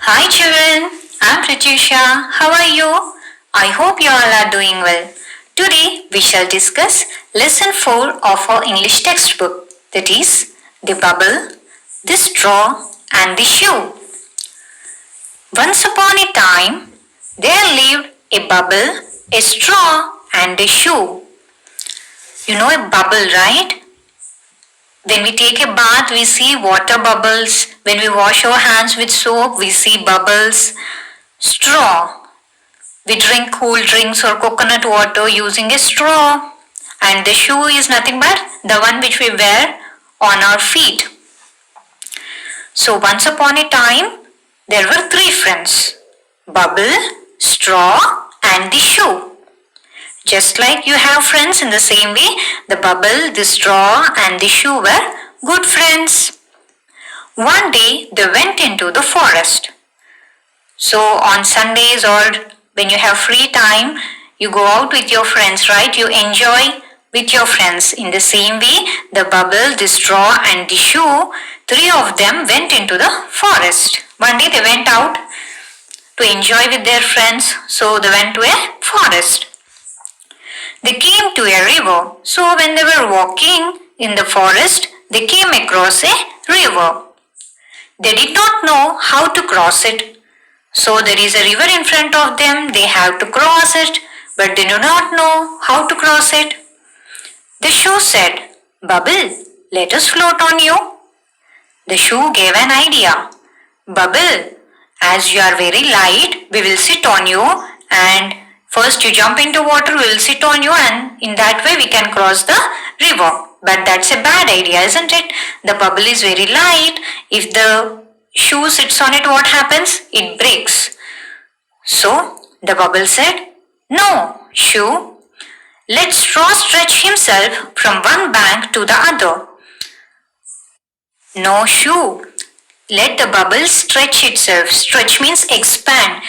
Hi children, I'm Pratyusha. How are you? I hope you all are doing well. Today we shall discuss lesson 4 of our English textbook, that is the bubble, the straw and the shoe. Once upon a time there lived a bubble, a straw and a shoe. You know a bubble, right? When we take a bath, we see water bubbles. When we wash our hands with soap, we see bubbles. Straw. We drink cool drinks or coconut water using a straw. And the shoe is nothing but the one which we wear on our feet. So once upon a time, there were three friends. Bubble, straw and the shoe. Just like you have friends, in the same way, the bubble, the straw and the shoe were good friends. One day they went into the forest. So on Sundays or when you have free time, you go out with your friends, right? You enjoy with your friends. In the same way, the bubble, the straw and the shoe, three of them went into the forest. One day they went out to enjoy with their friends, so they went to a forest. They came to a river. So when they were walking in the forest, they came across a river. They did not know how to cross it. So there is a river in front of them. They have to cross it, but they do not know how to cross it. The shoe said, "Bubble, let us float on you." The shoe gave an idea. "Bubble, as you are very light, we will sit on you, and first you jump into water, we will sit on you, and in that way we can cross the river." But that's a bad idea, isn't it? The bubble is very light. If the shoe sits on it, what happens? It breaks. So the bubble said, "No, shoe. Let straw stretch himself from one bank to the other." No, shoe. Let the bubble stretch itself. Stretch means expand.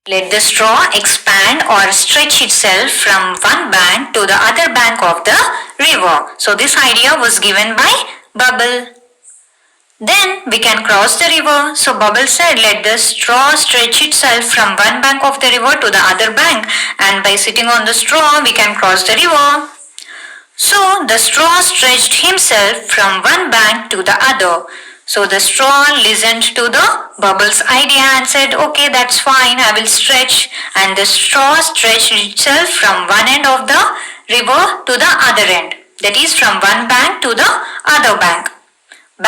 Let the straw expand or stretch itself from one bank to the other bank of the river. So this idea was given by Bubble. "Then we can cross the river." So Bubble said, "Let the straw stretch itself from one bank of the river to the other bank, and by sitting on the straw we can cross the river." So the straw stretched himself from one bank to the other. So the straw listened to the bubble's idea and said, "Okay, that's fine, I will stretch." And the straw stretched itself from one end of the river to the other end. That is, from one bank to the other bank.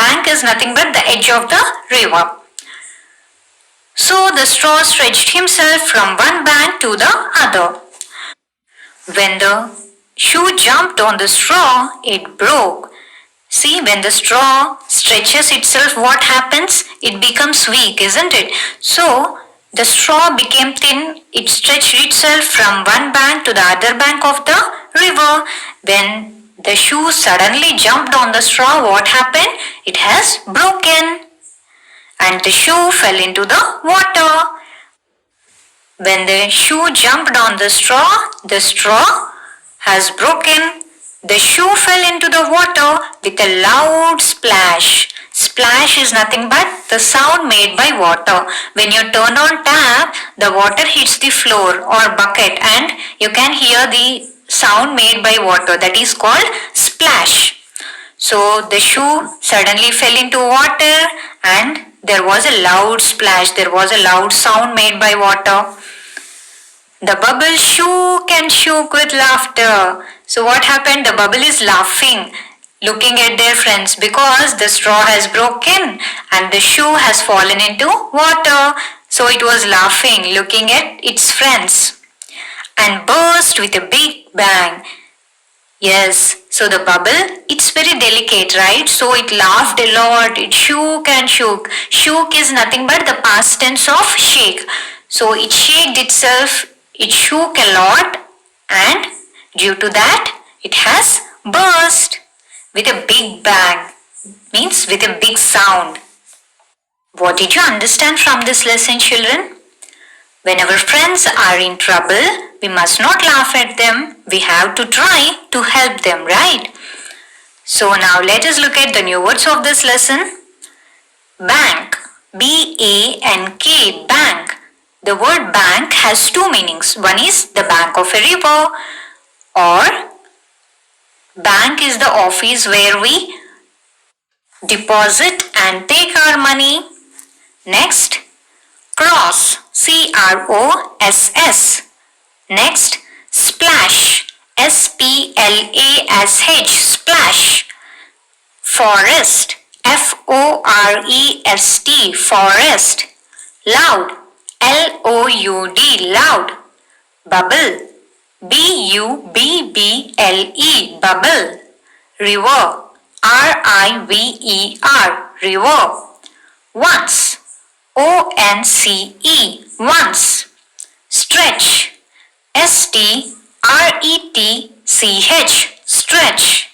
Bank is nothing but the edge of the river. So the straw stretched himself from one bank to the other. When the shoe jumped on the straw, it broke. See, when the straw stretches itself, what happens? It becomes weak, isn't it? So, the straw became thin. It stretched itself from one bank to the other bank of the river. When the shoe suddenly jumped on the straw, what happened? It has broken. And the shoe fell into the water. When the shoe jumped on the straw has broken. The shoe fell into the water with a loud splash. Splash is nothing but the sound made by water. When you turn on tap, the water hits the floor or bucket and you can hear the sound made by water. That is called splash. So the shoe suddenly fell into water and there was a loud splash. There was a loud sound made by water. The bubble shook and shook with laughter. So what happened? The bubble is laughing, looking at their friends because the straw has broken and the shoe has fallen into water. So it was laughing, looking at its friends and burst with a big bang. Yes, so the bubble, it's very delicate, right? So it laughed a lot, it shook and shook. Shook is nothing but the past tense of shake. So it shook itself, it shook a lot and due to that it has burst with a big bang, means with a big sound. What did you understand from this lesson, children? When our friends are in trouble, we must not laugh at them. We have to try to help them, right? So now let us look at the new words of this lesson. Bank. B-A-N-K, bank. The word bank has two meanings. One is the bank of a river, or bank is the office where we deposit and take our money. Next, cross, C-R-O-S-S. Next, splash, S-P-L-A-S-H, splash. Forest, F-O-R-E-S-T, forest. Loud, L-O-U-D, loud. Bubble, B-U-B-B-L-E, bubble. River, R-I-V-E-R, river. Once, O-N-C-E, once. Stretch, S-T-R-E-T-C-H, stretch.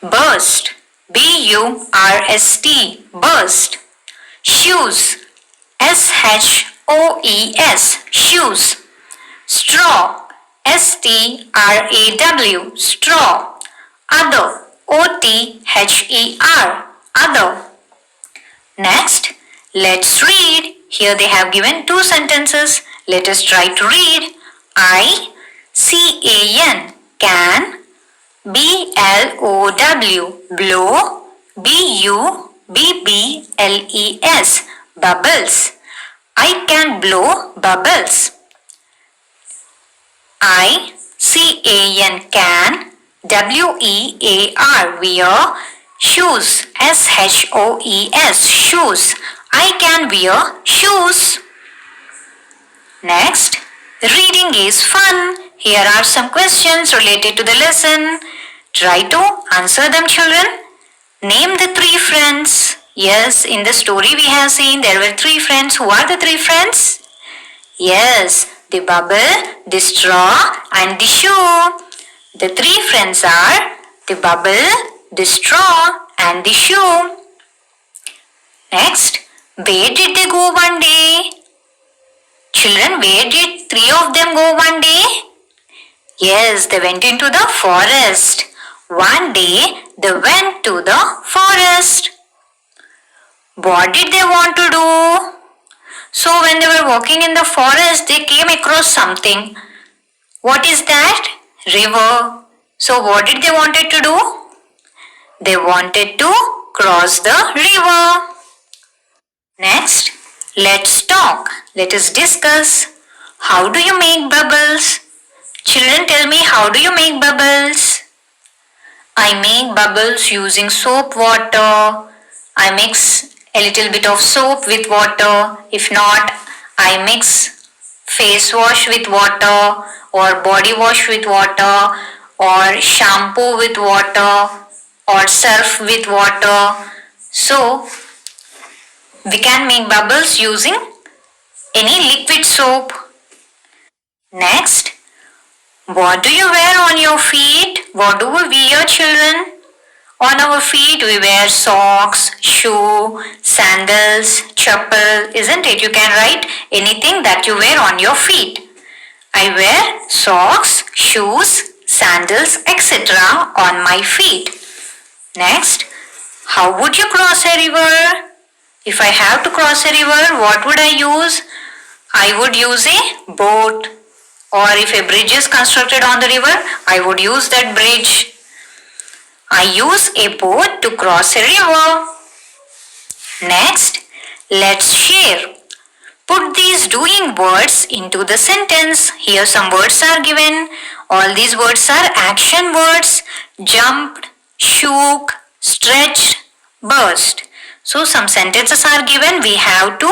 Burst, B-U-R-S-T, burst. Shoes, S-H-O-E-S, shoes. Straw, S-T-R-A-W, straw. Other, O-T-H-E-R, other. Next, let's read. Here they have given two sentences. Let us try to read. I-C-A-N, can. B-L-O-W, blow. B-U-B-B-L-E-S, bubbles. I can blow bubbles. I-C-A-N, can. W-E-A-R, wear. Shoes, S-H-O-E-S, shoes. I can wear shoes. Next, reading is fun. Here are some questions related to the lesson. Try to answer them, children. Name the three friends. Yes, in the story we have seen there were three friends. Who are the three friends? Yes, the bubble, the straw and the shoe. The three friends are the bubble, the straw and the shoe. Next, where did they go one day? Children, where did three of them go one day? Yes, they went into the forest. One day they went to the forest. What did they want to do? So when they were walking in the forest, they came across something. What is that? River. So what did they wanted to do? They wanted to cross the river. Next, let's talk. Let us discuss. How do you make bubbles? Children, tell me, how do you make bubbles? I make bubbles using soap water. I mix a little bit of soap with water. If not, I mix face wash with water or body wash with water or shampoo with water or surf with water. So, we can make bubbles using any liquid soap. Next, what do you wear on your feet? What do we wear, children? On our feet we wear socks, shoe, sandals, chappal, isn't it? You can write anything that you wear on your feet. I wear socks, shoes, sandals, etc. on my feet. Next, how would you cross a river? If I have to cross a river, what would I use? I would use a boat. Or if a bridge is constructed on the river, I would use that bridge. I use a boat to cross a river. Next, let's share. Put these doing words into the sentence. Here some words are given. All these words are action words. Jumped, shook, stretched, burst. So some sentences are given. We have to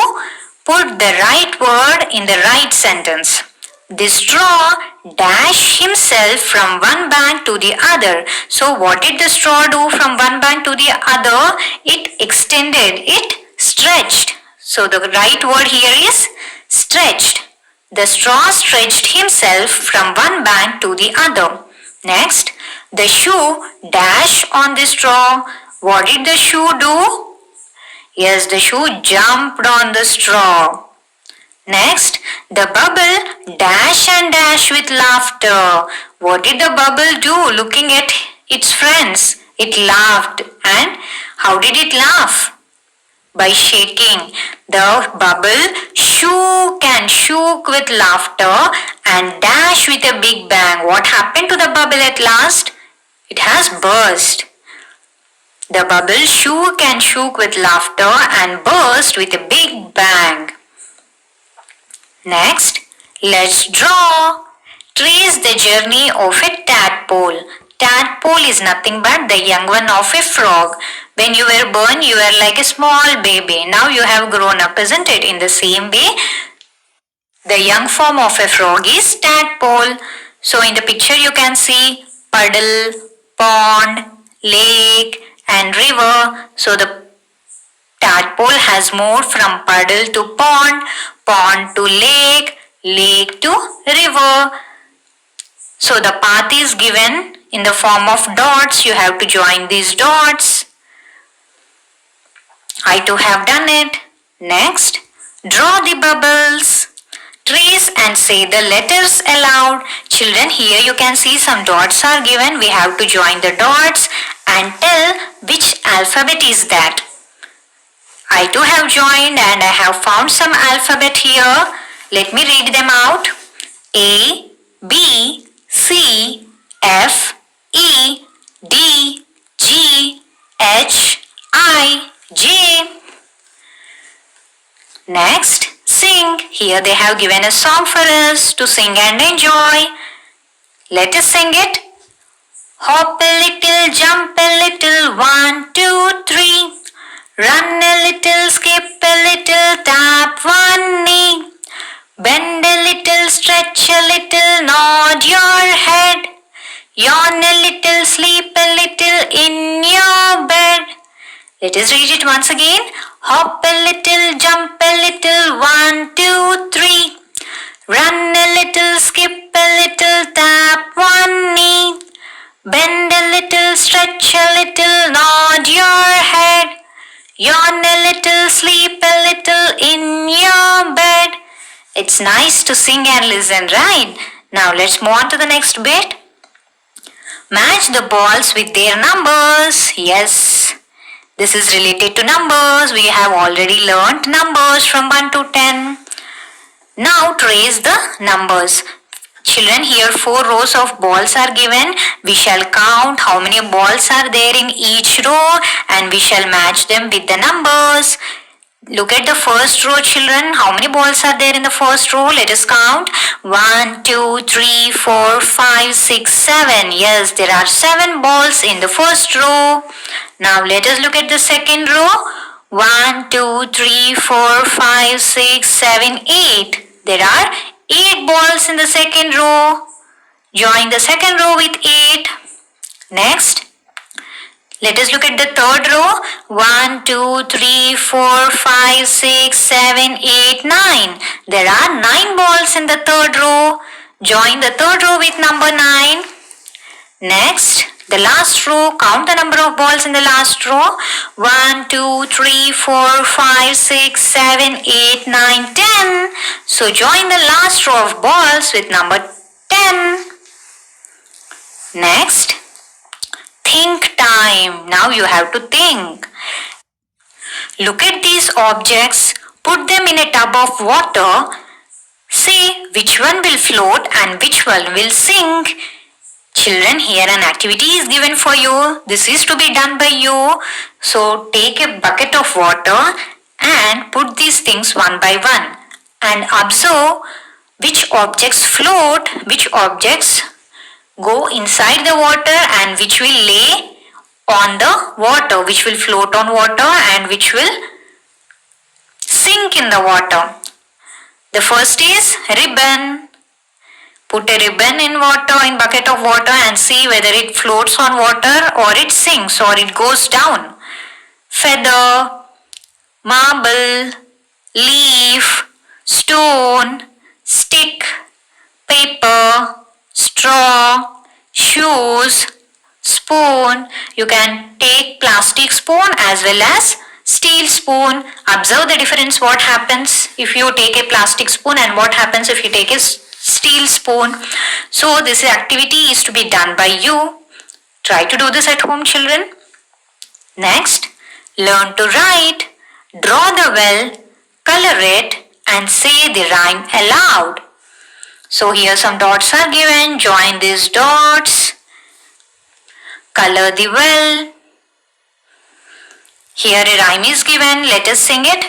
put the right word in the right sentence. The straw dashed himself from one bank to the other. So what did the straw do from one bank to the other? It extended, it stretched. So the right word here is stretched. The straw stretched himself from one bank to the other. Next, the shoe dashed on the straw. What did the shoe do? Yes, the shoe jumped on the straw. Next, the bubble dash and dash with laughter. What did the bubble do looking at its friends? It laughed. And how did it laugh? by shaking. The bubble shook and shook with laughter and dashed with a big bang. What happened to the bubble at last? It has burst. The bubble shook and shook with laughter and burst with a big bang. Next, let's draw. Trace the journey of a tadpole. Tadpole is nothing but the young one of a frog. When you were born, you were like a small baby. Now you have grown up, isn't it? In the same way, the young form of a frog is tadpole. So in the picture you can see puddle, pond, lake and river. So the tadpole has moved from puddle to pond, pond to lake, lake to river. So the path is given in the form of dots. You have to join these dots. I too have done it. Next, draw the bubbles. Trace and say the letters aloud. Children, here you can see some dots are given. We have to join the dots and tell which alphabet is that. I too have joined and I have found some alphabet here. Let me read them out. A, B, C, F, E, D, G, H, I, J. Next, sing. Here they have given a song for us to sing and enjoy. Let us sing it. Hop a little, jump a little, 1, 2, 3. Run a little, skip a little, tap one knee. Bend a little, stretch a little, nod your head. Yawn a little, sleep a little in your bed. Let us read it once again. Hop a little, jump a little, 1, 2, 3. Run a little, skip a little, tap one knee. Bend a little, stretch a little, nod your head. Yawn a little, sleep a little in your bed. It's nice to sing and listen, right? Now let's move on to the next bit. Match the balls with their numbers. Yes, this is related to numbers. We have already learnt numbers from 1 to 10. Now trace the numbers. Children, here 4 rows of balls are given. We shall count how many balls are there in each row and we shall match them with the numbers. Look at the first row, children. How many balls are there in the first row? Let us count. 1, 2, 3, 4, 5, 6, 7. Yes, there are 7 balls in the first row. Now let us look at the second row. 1, 2, 3, 4, 5, 6, 7, 8. There are 8 balls in the second row. Join the second row with 8. Next, let us look at the third row. 1, 2, 3, 4, 5, 6, 7, 8, 9. There are 9 balls in the third row. Join the third row with number 9. Next, the last row. Count the number of balls in the last row. 1, 2, 3, 4, 5, 6, 7, 8, 9, 10. So join the last row of balls with number 10. Next, think time. Now you have to think. Look at these objects. Put them in a tub of water. Say which one will float and which one will sink. Children, here an activity is given for you. This is to be done by you. So take a bucket of water and put these things one by one and observe which objects float, which objects go inside the water and which will lay on the water, which will float on water and which will sink in the water. The first is ribbon. Put a ribbon in water, in bucket of water and see whether it floats on water or it sinks or it goes down. Feather, marble, leaf, stone, stick, paper, straw, shoes, spoon. You can take plastic spoon as well as steel spoon. Observe the difference, what happens if you take a plastic spoon and what happens if you take a steel spoon. So this activity is to be done by you. Try to do this at home, children. Next, learn to write. Draw the well, color it, and say the rhyme aloud. So here some dots are given. Join these dots. Color the well. Here a rhyme is given. Let us sing it.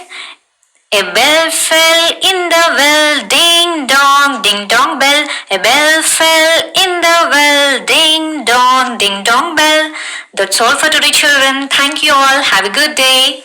A bell fell in the well, ding dong bell. A bell fell in the well, ding dong bell. That's all for today, children. Thank you all. Have a good day.